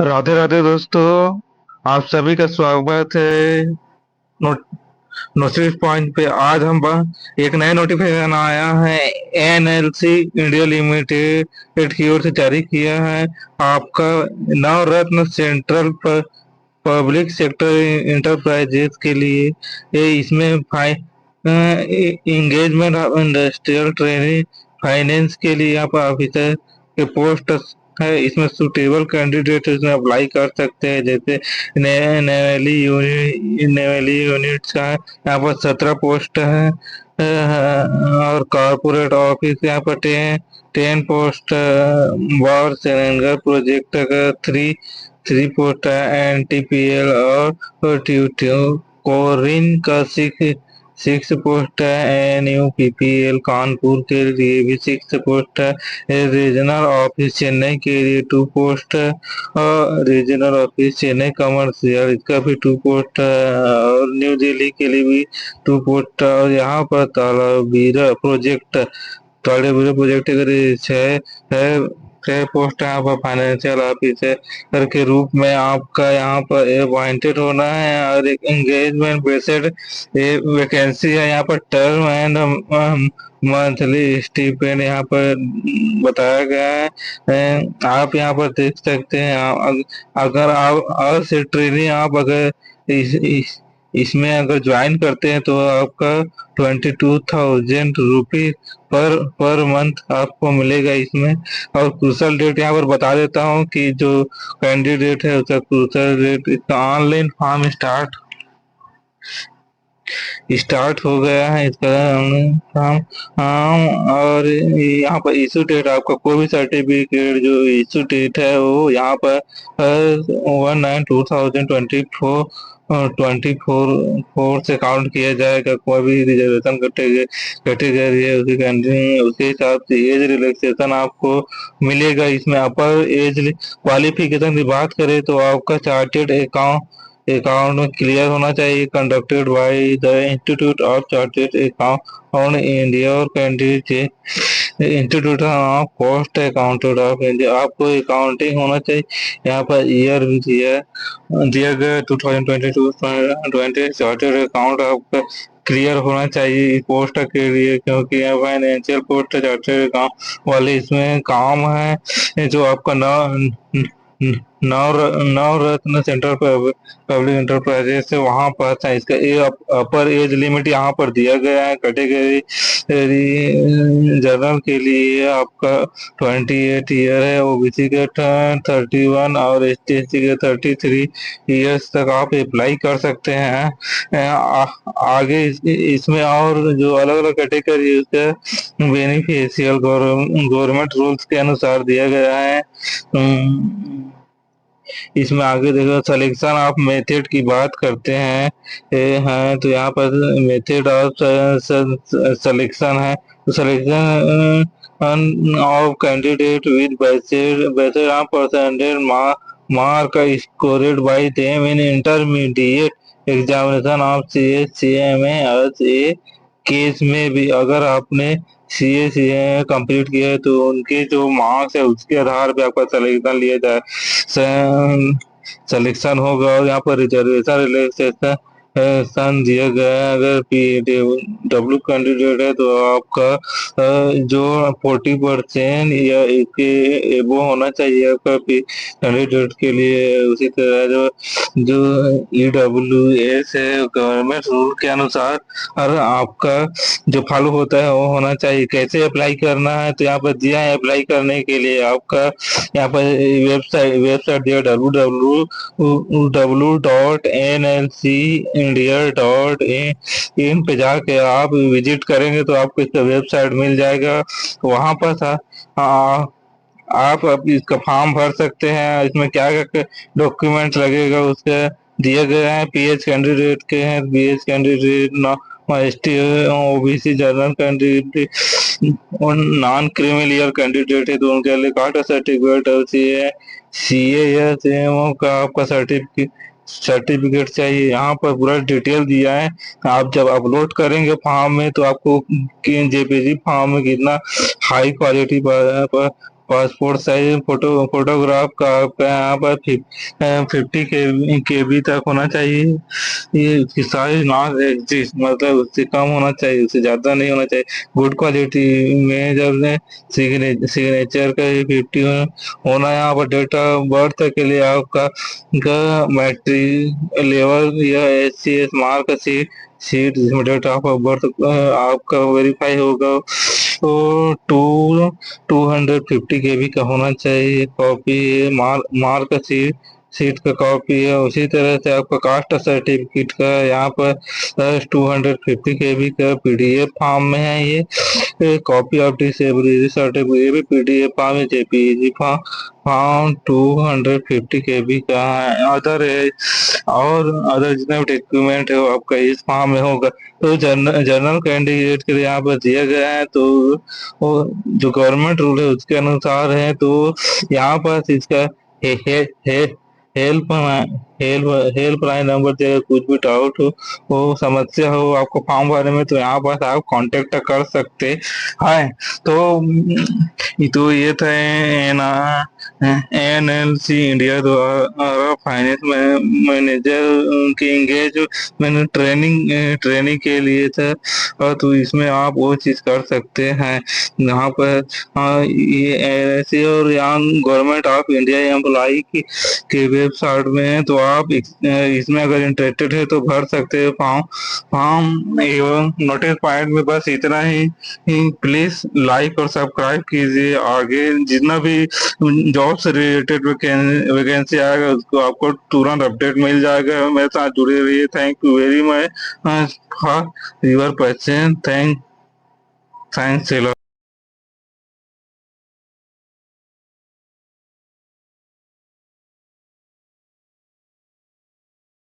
राधे राधे दोस्तों। आप सभी का स्वागत है नो, नोटिस पॉइंट पे। आज एक नया नोटिफिकेशन आया है। एनएलसी इंडिया लिमिटेड की ओर से जारी किया है। आपका नवरत्न सेंट्रल पब्लिक सेक्टर इंटरप्राइजेज के लिए इसमें engagement of industrial training finance के लिए आप ऑफिसर के पोस्ट है। इसमें सुटेबल कैंडिडेट इसमें अप्लाई कर सकते हैं। जैसे नेवली यूनिट्स का है, यहाँ पर 17 पोस्ट है। और कॉर्पोरेट ऑफिस यहाँ पर 10 पोस्ट। वार सेरेंगर प्रोजेक्ट का 3 पोस्ट है। एनटीपीएल और ट्यूट्यू कोरिन का 6 पोस्ट है। एनयूपीपीएल कानपुर के लिए भी 6 पोस्ट है। रीजनल ऑफिस चेन्नई के लिए 2 पोस्ट है। और रीजनल ऑफिस चेन्नई कमर्शियल इसका भी 2 पोस्ट है। और न्यू दिल्ली के लिए भी 2 पोस्ट है। और यहाँ पर तालाबीरा प्रोजेक्ट अगर 6 है। 6 पोस्ट यहाँ पर फाइनेंशियल ऑफिसर के रूप में आपका यहाँ पर अपॉइंटेड होना है। और एक एंगेजमेंट बेस्ड वैकेंसी है। यहाँ पर टर्म एंड मंथली स्टीपेंड यहाँ पर बताया गया है। आप यहाँ पर देख सकते हैं। अगर आप और से ट्रेनिंग आप अगर इसमें अगर ज्वाइन करते हैं तो आपका 22,000 रुपीज पर मंथ आपको मिलेगा इसमें। और क्रूशल डेट यहाँ पर बता देता हूँ कि जो कैंडिडेट है उसका क्रूशल डेट, इसका ऑनलाइन फॉर्म स्टार्ट हो गया है इसका काम। और यहाँ पर इशू डेट आपका कोई भी सर्टिफिकेट जो इशू डेट है वो यहाँ पर 1/9/2024 24 से काउंट किया जाएगा। कोई भी रिजर्वेशन कैटेगरी है उसके हिसाब से एज रिलैक्सेशन आपको मिलेगा। इसमें अपर एज क्वालिफिकेशन की बात करें तो आपका चार्टेड अकाउंट में क्लियर होना चाहिए, conducted by the Institute of Chartered Account India और candidate Institute of Cost Accountant of India. आपको अकाउंटिंग होना चाहिए। यहाँ पर ईयर भी दिया गया 2022-20 चार्टेड अकाउंट आपका क्लियर होना चाहिए इस पोस्ट के लिए, क्योंकि यह फाइनेंशियल पोस्ट चार्टेड अकाउंट वाले इसमें काम है। जो आपका नवरत्न सेंटर पब्लिक इंटरप्राइजेस से वहां पर था। इसका अपर एज लिमिट यहाँ पर दिया गया है। कैटेगरी जनरल के लिए आपका 28 ईयर है। ओबीसी के 31 और एसटी के 33 ईयर्स तक आप अप्लाई कर सकते हैं। आगे इसमें और जो अलग अलग कैटेगरी उसका बेनिफिशियल गवर्नमेंट रूल्स के अनुसार दिया गया है। इसमें आगे देखो सिलेक्शन ऑफ मेथड की बात करते हैं। हैं तो यहाँ पर मेथड ऑफ सिलेक्शन है। तो selection of candidate with bachelor of percentage mark scored by them in intermediate examination of CA as a case में भी। अगर आपने CA कंप्लीट किया है तो उनके जो मार्क्स है उसके आधार पे आपका सिलेक्शन लिया जाए सिलेक्शन होगा। और यहाँ पर रिजर्वेशन रिलैक्सेशन सन दिया गया है। अगर PW कैंडिडेट है तो आपका जो 40% या इसके एबो होना चाहिए आपका कैंडिडेट के लिए। उसी तरह जो EWS है गवर्नमेंट रूल के अनुसार और आपका जो फॉलो होता है वो होना चाहिए। कैसे अप्लाई करना है तो यहाँ पर दिया है। अप्लाई करने के लिए आपका यहाँ पर वेबसाइट दिया www.nlcindia.in पे जाके आप विजिट करेंगे तो आपको इसका वेबसाइट मिल जाएगा। वहां पर आप इसका फॉर्म भर सकते हैं। इसमें क्या क्या डॉक्यूमेंट लगेगा उसका दिया गया है। PH कैंडिडेट के हैं, BH candidate, ST OBC general candidate और नॉन क्रीमिलियर कैंडिडेट है तो उनके लिए कास्ट सर्टिफिकेट और CA या CMO का आपका सर्टिफिकेट चाहिए। यहाँ पर पूरा डिटेल दिया है। आप जब अपलोड करेंगे फॉर्म में तो आपको JPG फॉर्म में कितना हाई क्वालिटी पर पासपोर्ट साइज फोटोग्राफ का आपका यहाँ पर 50 KB तक होना चाहिए। ये उसकी साइज नॉट एग्जिस्ट, मतलब उससे कम होना चाहिए, उससे ज्यादा नहीं होना चाहिए। गुड क्वालिटी में जब सिग्नेचर का ही 50 होना। यहाँ पर डेट ऑफ बर्थ के लिए आपका मैट्रिक लेवल या SCS मार्क सीट जिसमें डेट ऑफ बर्थ आपका वेरीफाई होगा, तो 250 KB का होना चाहिए। कॉपी मार्क सीट का कॉपी है। उसी तरह से आपका कास्ट सर्टिफिकेट का यहाँ पर 250 KB का PDF फॉर्म में है। ये कॉपी ऑफ डिसेबिलिटी सर्टिफिकेट, ये भी PDF फॉर्म है। JPEG फॉर्म 250 KB का है। अदर है और अदर जितना भी डॉक्यूमेंट है वो आपका इस फॉर्म में होगा। तो जनरल कैंडिडेट के लिए यहाँ पर दिया गया है, तो वो जो गवर्नमेंट रूल है उसके अनुसार है। तो यहाँ पर इसका हे, हे, हे, हेल्प हेल्प लाइन नंबर दिया, कुछ भी डाउट हो, वो समस्या हो आपको फॉर्म भरने में, तो यहाँ पर आप कांटेक्ट कर सकते हैं। तो ये था ना NLC इंडिया द्वारा फाइनेंस मैनेजर की एंगेज मैंने ट्रेनिंग के लिए था। तो इसमें आप वो चीज कर सकते हैं। यहाँ पर ये NLC और यहाँ गवर्नमेंट ऑफ इंडिया एम्प्लॉई की वेबसाइट में है, तो आप इसमें अगर इंटरेस्टेड है तो भर सकते हैं फॉर्म एवं नोटिस पॉइंट में बस इतना ही। प्लीज लाइक और सब्सक्राइब कीजिए। आगे जितना भी जॉब से रिलेटेड वैकेंसी आएगा उसको आपको तुरंत अपडेट मिल जाएगा। मेरे साथ जुड़े रहिए। Thank you very much for your patience. Thanks.